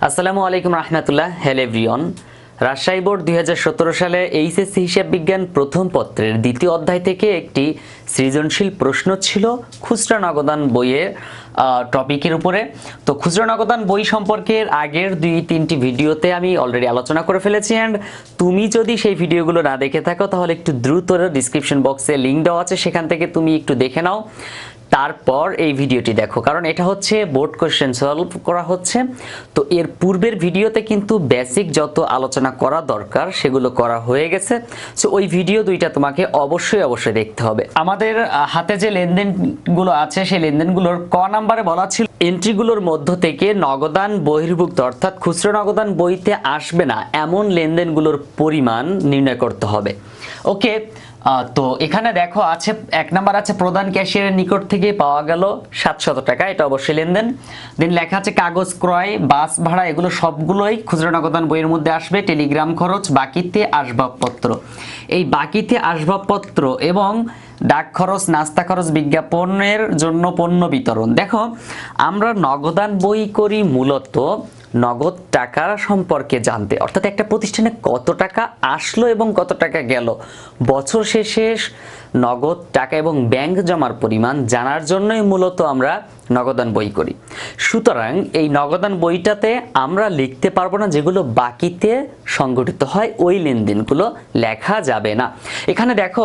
আসসালামু আলাইকুম রহমতুল্লাহ। Hello everyone. রাজশাহী বোর্ড 2017 সালে এইচএসসি হিসাব বিজ্ঞান প্রথম পত্রের দ্বিতীয় অধ্যায় থেকে একটি সৃজনশীল প্রশ্ন ছিল খুচরা নগদান বইয়ের টপিকের উপরে। তো খুচরা নগদান বই সম্পর্কে আগের 2-3টি ভিডিওতে আমি অলরেডি আলোচনা করে ফেলেছি। অ্যান্ড তুমি যদি সেই ভিডিওগুলো না দেখে থাকো তাহলে একটু দ্রুত ডিসক্রিপশন বক্সে লিঙ্ক দেওয়া আছে, সেখান থেকে তুমি একটু দেখে নাও, তারপর এই ভিডিওটি দেখো, কারণ এটা হচ্ছে বোর্ড কোশ্চেন সলভ করা হচ্ছে। তো এর পূর্বের ভিডিওতে কিন্তু বেসিক যত আলোচনা করা দরকার সেগুলো করা হয়ে গেছে। সো ওই ভিডিও দুইটা তোমাকে অবশ্যই দেখতে হবে। আমাদের হাতে যে লেনদেনগুলো আছে সেই লেনদেনগুলোর ক নাম্বারে বলা ছিল এন্ট্রিগুলোর মধ্য থেকে নগদান বহির্ভুক্ত অর্থাৎ খুচরা নগদান বইতে আসবে না এমন লেনদেনগুলোর পরিমাণ নির্ণয় করতে হবে। ওকে, তো এখানে দেখো আছে এক নাম্বার আছে প্রধান ক্যাশিয়ারের নিকট থেকে পাওয়া গেল 700 টাকা, এটা অবশ্যই লেনদেন। দেন লেখা আছে কাগজ ক্রয়, বাস ভাড়া, এগুলো সবগুলোই খুচরা নগদান বইয়ের মধ্যে আসবে। টেলিগ্রাম খরচ, বাকিতে আসবাবপত্র, এই বাকিতে আসবাবপত্র এবং ডাক খরচ, নাস্তা খরচ, বিজ্ঞাপনের জন্য পণ্য বিতরণ। দেখো আমরা নগদান বই করি মূলত নগদ টাকা সম্পর্কে জানতে, অর্থাৎ একটা প্রতিষ্ঠানে কত টাকা আসলো এবং কত টাকা গেল, বছর শেষে নগদ টাকা এবং ব্যাংক জমার পরিমাণ জানার জন্যই মূলত আমরা নগদান বই করি। সুতরাং এই নগদান বইটাতে আমরা লিখতে পারবো না যেগুলো বাকিতে সংগঠিত হয়, ওই লেনদেনগুলো লেখা যাবে না। এখানে দেখো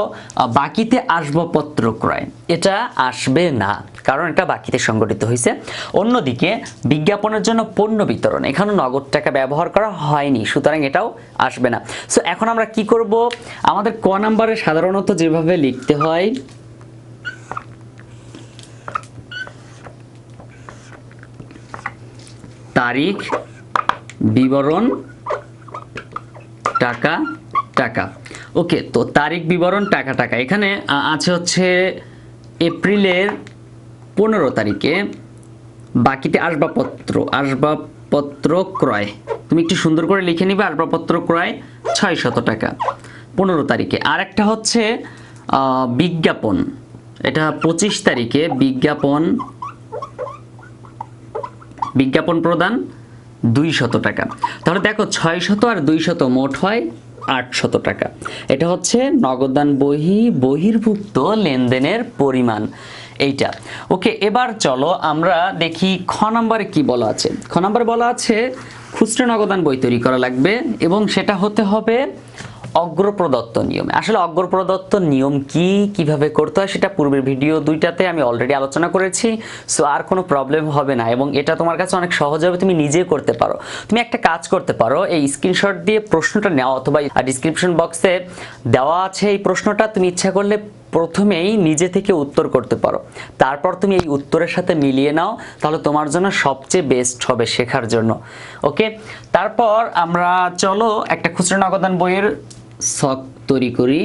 বাকিতে আসবাবপত্র ক্রয়, এটা আসবে না কারণ এটা বাকিতে সংগঠিত হয়েছে। অন্যদিকে বিজ্ঞাপনের জন্য পণ্য বিতরণ, এখানে নগদ টাকা ব্যবহার করা হয়নি, সুতরাং এটাও আসবে না। সো এখন আমরা কি করব, আমাদের ক নাম্বারে সাধারণত যেভাবে লিখতে হয় তারিখ, বিবরণ, টাকা টাকা। ওকে, তো তারিখ, বিবরণ, টাকা টাকা এখানে আছে হচ্ছে এপ্রিলের 15 তারিখে বাকিতে আসবাবপত্র ক্রয়, তুমি একটু সুন্দর করে লিখে নিবে, আসবাবপত্র ক্রয় 600 টাকা 15 তারিখে। আর একটা হচ্ছে বিজ্ঞাপন, এটা 25 তারিখে বিজ্ঞাপন প্রদান 200 টাকা। তাহলে দেখো 600 আর 200 মোট হয় 800 টাকা। এটা হচ্ছে নগদান বহির্ভুক্ত লেনদেনের পরিমাণ এইটা। ওকে, এবার চলো আমরা দেখি খ নাম্বারে কি বলা আছে। খ নাম্বারে বলা আছে খুচরা নগদান বই তৈরি করা লাগবে এবং সেটা হতে হবে অগ্রপ্রদত্ত নিয়মে। আসলে অগ্রপ্রদত্ত নিয়ম কিভাবে করতে হয় সেটা পূর্বের ভিডিও দুইটাতে আমি অলরেডি আলোচনা করেছি। সো আর কোনো প্রবলেম হবে না এবং এটা তোমার কাছে অনেক সহজ হবে, তুমি নিজে করতে পারো। তুমি একটা কাজ করতে পারো, এই স্ক্রিনশট দিয়ে প্রশ্নটা নাও অথবা ডিসক্রিপশন বক্সে দেওয়া আছে এই প্রশ্নটা, তুমি ইচ্ছা করলে প্রথমেই নিজে থেকে উত্তর করতে পারো, তারপর তুমি এই উত্তরের সাথে মিলিয়ে নাও, তাহলে তোমার জন্য সবচেয়ে বেস্ট হবে শেখার জন্য। ওকে, তারপর আমরা চলো একটা খুচরা নগদান বইয়ের ছক তৈরি করি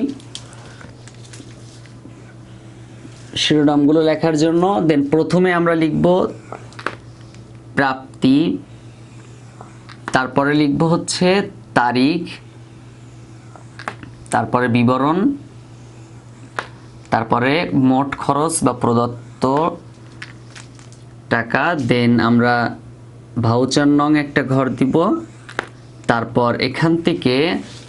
শিরোনামগুলো লেখার জন্য। দেন প্রথমে আমরা লিখব প্রাপ্তি, তারপরে লিখব হচ্ছে তারিখ, তারপরে বিবরণ, তারপরে মোট খরচ বা প্রদত্ত টাকা, দেন আমরা ভাউচার নং একটা ঘর দিব, তারপর এখান থেকে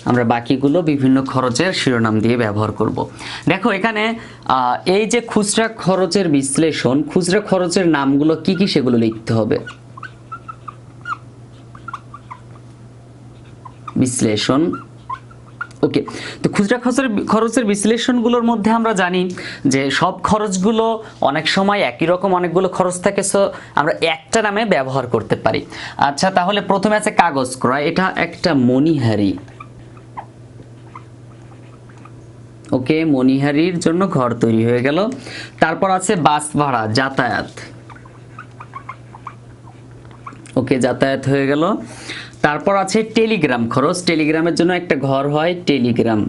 আমরা বাকিগুলো বিভিন্ন খরচের শিরোনাম দিয়ে ব্যবহার করব। দেখো এখানে এই যে খুচরা খরচের বিশ্লেষণ, খুচরা খরচের নামগুলো কি কি সেগুলো লিখতে হবে। বিশ্লেষণ, ওকে। তো খুচরা খরচের বিশ্লেষণগুলোর মধ্যে আমরা জানি যে সব খরচগুলো অনেক সময় একই রকম, অনেকগুলো খরচ থাকে, সো আমরা একটা নামে ব্যবহার করতে পারি। আচ্ছা, তাহলে প্রথমে আছে কাগজ ক্রয়, এটা একটা মণিহারি। ওকে, মণিহারির জন্য ঘর তৈরি হয়ে গেল। তারপর আছে বাস ভাড়া, যাতায়াত। ওকে, যাতায়াত হয়ে গেল। তারপর আছে টেলিগ্রাম খরচ, টেলিগ্রামের জন্য একটা ঘর হয় টেলিগ্রাম।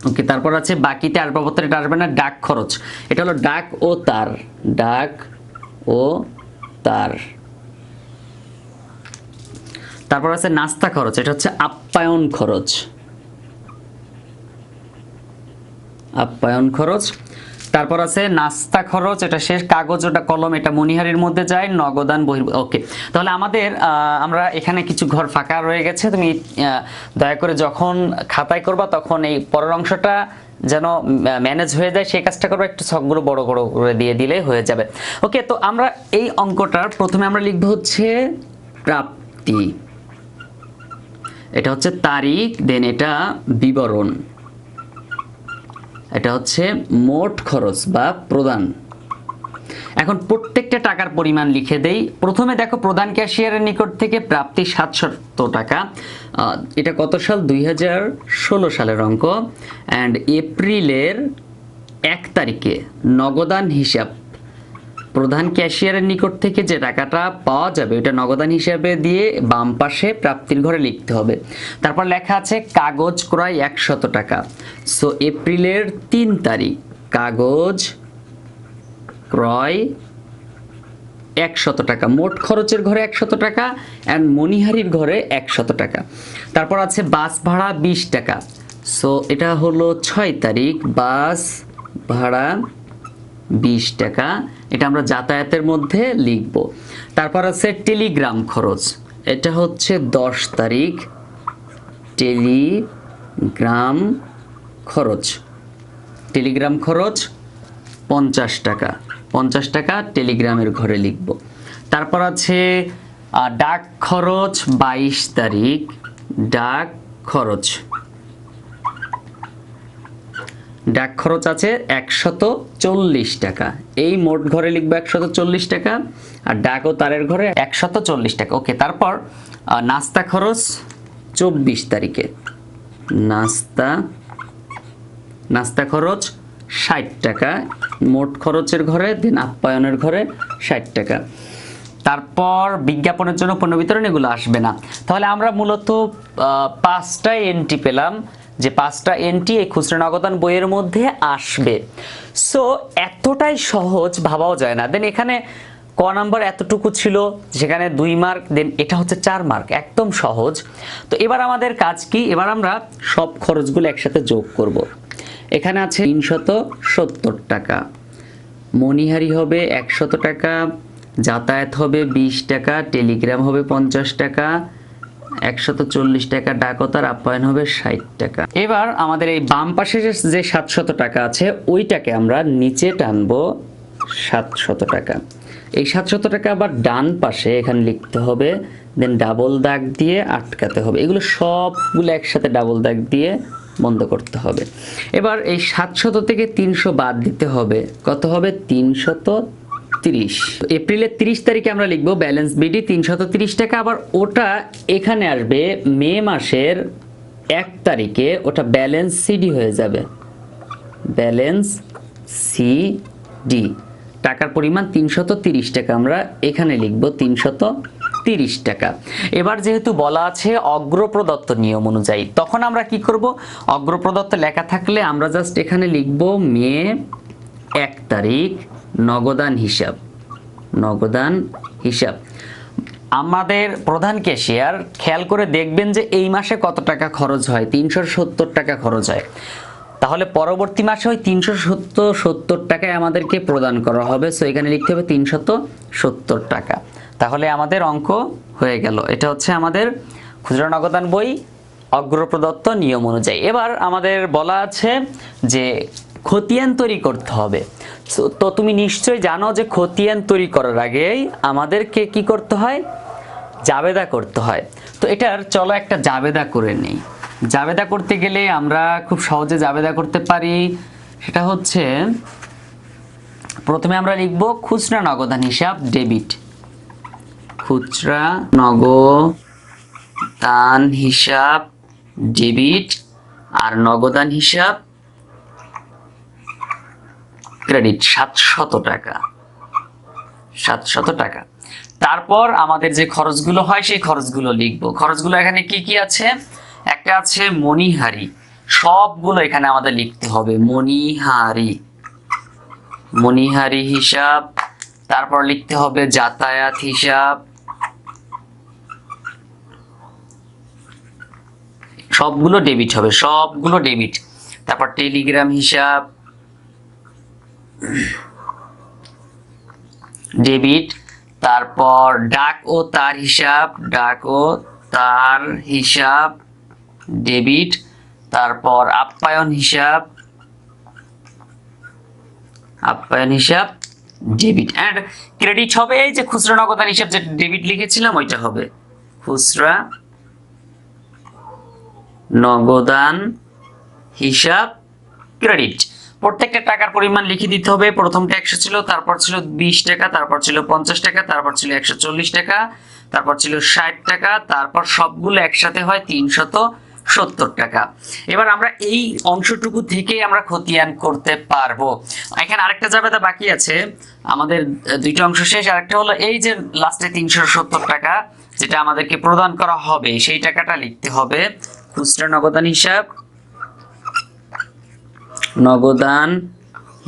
ওকে, তারপর আছে বাকিতে আসবাবপত্র, এটা আসবে না, ডাক খরচ, এটা হলো ডাক ও তার। তারপর আছে নাস্তা খরচ, এটা হচ্ছে আপ্যায়ন খরচ। তারপর আছে নাস্তা খরচ, এটা শেষ। কাগজ ওটা কলম, এটা মনিহারির মধ্যে যায়। নগদান বহির, ওকে। তাহলে আমাদের আমরা এখানে কিছু ঘর ফাঁকা রয়ে গেছে, তুমি দয়া করে যখন খাতায় করবা তখন এই পরের অংশটা যেন ম্যানেজ হয়ে যায় সেই কাজটা করবো, একটু ছকগুলো বড় বড় করে দিয়ে দিলে হয়ে যাবে। ওকে, তো আমরা এই অঙ্কটার প্রথমে আমরা লিখবো হচ্ছে প্রাপ্তি, এটা হচ্ছে তারিখ, দেন এটা বিবরণ, এটা হচ্ছে মোট খরচ বা প্রদান। এখন প্রত্যেকটা টাকার পরিমাণ লিখে দেই। প্রথমে দেখো প্রধান ক্যাশিয়ারের নিকট থেকে প্রাপ্তি 700 টাকা। এটা কত সাল? 2016 সালের অঙ্ক। অ্যান্ড এপ্রিলের 1 তারিখে নগদান হিসাব, প্রধান ক্যাশিয়ারের নিকট থেকে যে টাকাটা পাওয়া যাবে ওটা নগদান হিসাবে দিয়ে বাম পাশে প্রাপ্তির ঘরে লিখতে হবে। তারপর লেখা আছে কাগজ ক্রয় 100 টাকা। সো এপ্রিলের 3 তারিখ কাগজ ক্রয় 100 টাকা, মোট খরচের ঘরে 100 টাকা অ্যান্ড মনিহারির ঘরে 100 টাকা। তারপর আছে বাস ভাড়া 20 টাকা। সো এটা হলো 6 তারিখ বাস ভাড়া 20 টাকা, এটা আমরা যাতায়াতের মধ্যে লিখব। তারপর আছে টেলিগ্রাম খরচ, এটা হচ্ছে 10 তারিখ টেলিগ্রাম খরচ, টেলিগ্রাম খরচ 50 টাকা, 50 টাকা টেলিগ্রামের ঘরে লিখব। তারপর আছে ডাক খরচ 22 তারিখ ডাক খরচ, ডাক খরচ আছে 140 টাকা, এই মোট ঘরে লিখবো 140 টাকা আর ডাক ও তারের ঘরে 140 টাকা। ওকে, তারপর নাস্তা খরচ 24 তারিখে, নাস্তা খরচ 60 টাকা, মোট খরচের ঘরে, দেন আপ্যায়নের ঘরে 60 টাকা। তারপর বিজ্ঞাপনের জন্য পণ্য বিতরণ এগুলো আসবে না। তাহলে আমরা মূলত 5টা এন্ট্রি পেলাম, যে 5টা এন্ট্রি এই খুচরা নগদান বইয়ের মধ্যে আসবে। সো এতটাই সহজ ভাবাও যায় না। দেন এখানে ক নাম্বার এতটুকু ছিল, সেখানে 2 মার্ক, দেন এটা হচ্ছে 4 মার্ক, একদম সহজ। তো এবার আমাদের কাজ কি? এবার আমরা সব খরচগুলো একসাথে যোগ করব। এখানে আছে 370 টাকা, মনিহারি হবে 100 টাকা, যাতায়াত হবে 20 টাকা, টেলিগ্রাম হবে 50 টাকা, 140 টাকা ডাকতার আপ্যায়ন হবে 60 টাকা। এবার আমাদের এই বাম পাশে যে 700 টাকা আছে ওইটাকে আমরা নিচে টানবো 700 টাকা। এই 700 টাকা আবার ডান পাশে এখানে লিখতে হবে, দেন ডাবল দাগ দিয়ে আটকাতে হবে। এগুলো সবগুলো একসাথে ডাবল দাগ দিয়ে বন্ধ করতে হবে। এবার এই 700 থেকে 300 বাদ দিতে হবে, কত হবে? 330। এপ্রিলের 30 তারিখে আমরা লিখবো ব্যালেন্স বিডি 330 টাকা। আবার ওটা এখানে আসবে মে মাসের 1 তারিখে, ওটা ব্যালেন্স সিডি হয়ে যাবে, ব্যালেন্স সিডি। টাকার পরিমাণ 330 টাকা, আমরা এখানে লিখবো 330 টাকা। এবার যেহেতু বলা আছে অগ্রপ্রদত্ত নিয়ম অনুযায়ী, তখন আমরা কি করব? অগ্রপ্রদত্ত লেখা থাকলে আমরা জাস্ট এখানে লিখবো মে 1 তারিখ নগদান হিসাব, নগদান হিসাব। আমাদের প্রধান ক্যাশিয়ার খেয়াল করে দেখবেন যে এই মাসে কত টাকা খরচ হয়, 370 টাকা খরচ হয়। তাহলে পরবর্তী মাসে ওই 370 টাকায় আমাদেরকে প্রদান করা হবে। সো এখানে লিখতে হবে 370 টাকা। তাহলে আমাদের অঙ্ক হয়ে গেল। এটা হচ্ছে আমাদের খুচরা নগদান বই অগ্রপ্রদত্ত নিয়ম অনুযায়ী। এবার আমাদের বলা আছে যে খতিয়ান তৈরি করতে হবে। তো তুমি নিশ্চয়ই জানো যে খতিয়ান তৈরি করার আগেই আমাদেরকে কি করতে হয়? জাবেদা করতে হয়। তো এটার চলো একটা জাবেদা করে নেই। জাবেদা করতে গেলে আমরা খুব সহজে জাবেদা করতে পারি। সেটা হচ্ছে প্রথমে আমরা লিখব খুচরা নগদান হিসাব ডেবিট, খুচরা নগদান হিসাব ডেবিট, আর নগদান হিসাব ক্রেডিট 700 টাকা, 700 টাকা। তারপর আমাদের যে খরচগুলো হয় সেই খরচগুলো লিখব। খরচগুলো এখানে কি কি আছে? একটা আছে মনিহারি, সবগুলো এখানে আমাদের লিখতে হবে, মনিহারি, মনিহারি হিসাব। তারপর লিখতে হবে যাতায়াত হিসাব, সবগুলো ডেবিট হবে, সবগুলো ডেবিট। তারপর টেলিগ্রাম হিসাব, ডেবিট, তারপর ডাক ও তার হিসাব, ডেবিট, তারপর আপ্যায়ন হিসাব, ডেবিট। অ্যান্ড ক্রেডিট হবে এই যে খুচরা নগদান হিসাব, যে ডেবিট লিখেছিলাম ওইটা হবে খুচরা নগদান হিসাব ক্রেডিট। প্রত্যেকটা টাকার পরিমাণ লিখে দিতে হবে। প্রথমটা 100 ছিল, তারপর ছিল 20 টাকা, তারপর ছিল 50 টাকা, তারপর ছিল 140 টাকা, তারপর ছিল 60 টাকা, তারপর সবগুলো একসাথে হয় 370 টাকা। এবার আমরা এই অংশটুকু থেকে আমরা খতিয়ান করতে পারবো। এখানে আরেকটা জাবেদা বাকি আছে, আমাদের দুইটা অংশ শেষ। আরেকটা হলো এই যে লাস্টে 370 টাকা যেটা আমাদেরকে প্রদান করা হবে, সেই টাকাটা লিখতে হবে খুচরা নগদান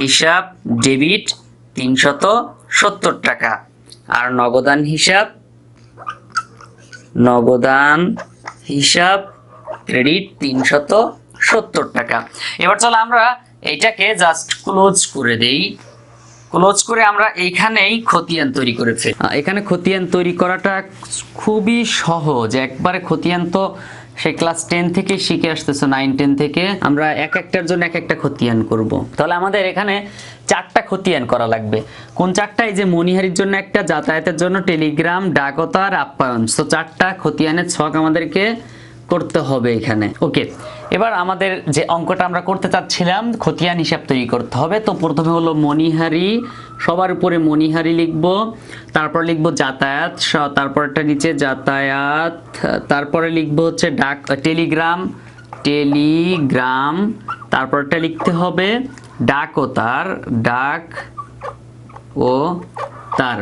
হিসাব ডেবিট 370 টাকা, আর নগদান হিসাব ক্রেডিট 370 টাকা। এবার চলো আমরা এইটাকে জাস্ট ক্লোজ করে দেই। ক্লোজ করে আমরা এইখানেই খতিয়ান তৈরি করে ফেলি। এখানে খতিয়ান তৈরি করাটা খুবই সহজ, একবারে খতিয়ান তো সেই ক্লাস 10 থেকে শিখে আসতেছো, 9-10 থেকে। আমরা এক একটার জন্য এক একটা খতিয়ান করব। তাহলে আমাদের এখানে 4টা খতিয়ান করা লাগবে। কোন 4টা? এই যে মনিহারির জন্য একটা, যাতায়াতের জন্য, টেলিগ্রাম, ডাকতার, আপ্যায়ন। তো 4টা খতিয়ানের ছক আমাদেরকে করতে হবে এখানে। ওকে, এবার আমাদের যে অঙ্কটা আমরা করতে চাচ্ছিলাম, খতিয়ান হিসাব তৈরি করতে হবে। তো প্রথমে হলো মনিহারি, সবার উপরে মনিহারি লিখব, তারপর লিখব যাতায়াত, তারপরটা নিচে যাতায়াত, তারপরে লিখব হচ্ছে টেলিগ্রাম, তারপরটা লিখতে হবে ডাক ও তার,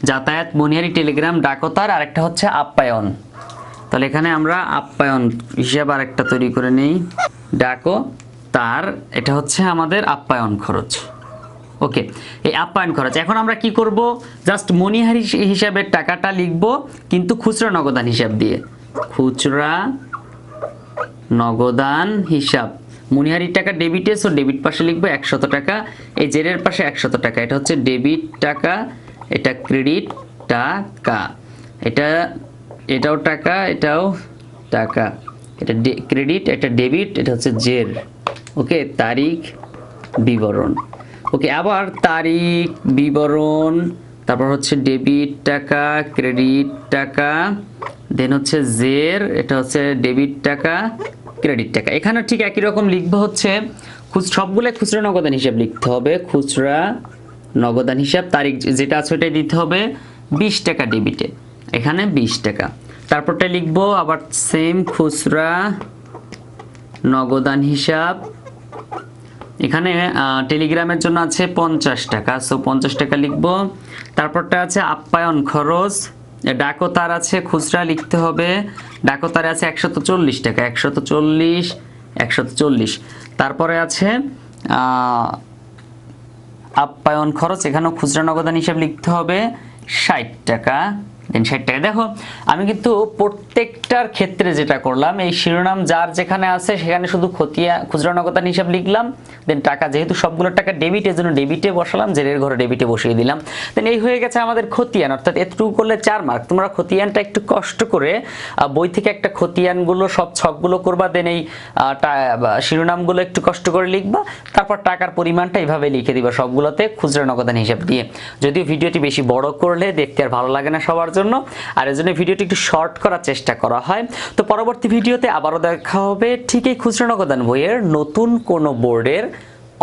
যাতায়াত, মনিহারি, টেলিগ্রাম, ডাক ও তার। আরেকটা হচ্ছে আপ্যায়ন। তাহলে এখানে আমরা আপ্যায়ন হিসাব আরেকটা তৈরি করে নেই, ডাক ও তার, এটা হচ্ছে আমাদের আপ্যায়ন খরচ। ওকে, এই আপ্যায়ন খরচ। এখন আমরা কি করব? জাস্ট মনিহারি হিসাবের টাকাটা লিখব, কিন্তু খুচরা নগদান হিসাব দিয়ে। খুচরা নগদান হিসাব, মনিহারির টাকা ডেবিটে, সো ডেবিট পাশে লিখবো 100 টাকা, এই জেরের পাশে 100 টাকা। এটা হচ্ছে ডেবিট টাকা, এটা ক্রেডিট টাকা, এটাও টাকা, এটাও টাকা, এটা ক্রেডিট, এটা ডেবিট, এটা হচ্ছে জের। ওকে, তারিখ বিবরণ। ওকে, আবার তারিখ বিবরণ, তারপর হচ্ছে ডেবিট টাকা, ক্রেডিট টাকা, দেন হচ্ছে জের, এটা হচ্ছে ডেবিট টাকা, ক্রেডিট টাকা। এখানে ঠিক একই রকম লিখবো, হচ্ছে সবগুলো খুচরা নগদান হিসাব লিখতে হবে। খুচরা নগদান হিসাব, তারিখ যেটা আছে ওটাই দিতে হবে 20 টাকা ডেবিটে, এখানে 20 টাকা। তারপরটা লিখবো আবার সেম খুচরা নগদান হিসাব, এখানে টেলিগ্রামের জন্য আছে 50 টাকা, সো 50 টাকা লিখবো। তারপরটা আছে আপ্যায়ন খরচ, ডাকতার আছে খুচরা লিখতে হবে, ডাকতারে আছে 140 টাকা, 140। তারপরে আছে আপ্যায়ন খরচ, এখানেও খুচরা নগদান হিসাব লিখতে হবে 60 টাকা। দেন 60 টাকা। দেখো আমি কিন্তু প্রত্যেকটার ক্ষেত্রে যেটা করলাম, এই শিরোনাম যার যেখানে আছে সেখানে শুধু খুচরা নগদান হিসাব লিখলাম, দেন টাকা যেহেতু সবগুলো টাকা ডেবিট, এর জন্য ডেবিটে বসালাম, জেরের ঘরে ডেবিটে বসিয়ে দিলাম। দেন এই হয়ে গেছে আমাদের খতিয়ান, অর্থাৎ এতটুকু করলে 4 মার্ক। তোমরা খতিয়ানটা একটু কষ্ট করে বই থেকে একটা খতিয়ানগুলো সব ছকগুলো করবা, দেন এই শিরোনামগুলো একটু কষ্ট করে লিখবা, তারপর টাকার পরিমাণটা এইভাবে লিখে দিবা সবগুলোতে খুচরা নগদান হিসাব দিয়ে। যদিও ভিডিওটি বেশি বড় করলে দেখতে আর ভালো লাগে না সবার জন্য, আর এর জন্য ভিডিওটি একটু শর্ট করার চেষ্টা করা হয়। তো পরবর্তী ভিডিওতে আবারও দেখা হবে ঠিক এই খুচরা নগদান বইয়ের নতুন কোনো বোর্ডের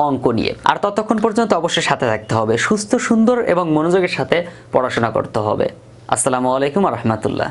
অঙ্ক নিয়ে। আর ততক্ষণ পর্যন্ত অবশ্যই সাথে থাকতে হবে, সুস্থ, সুন্দর এবং মনোযোগের সাথে পড়াশোনা করতে হবে। আসসালামু আলাইকুম ওয়া রাহমাতুল্লাহ।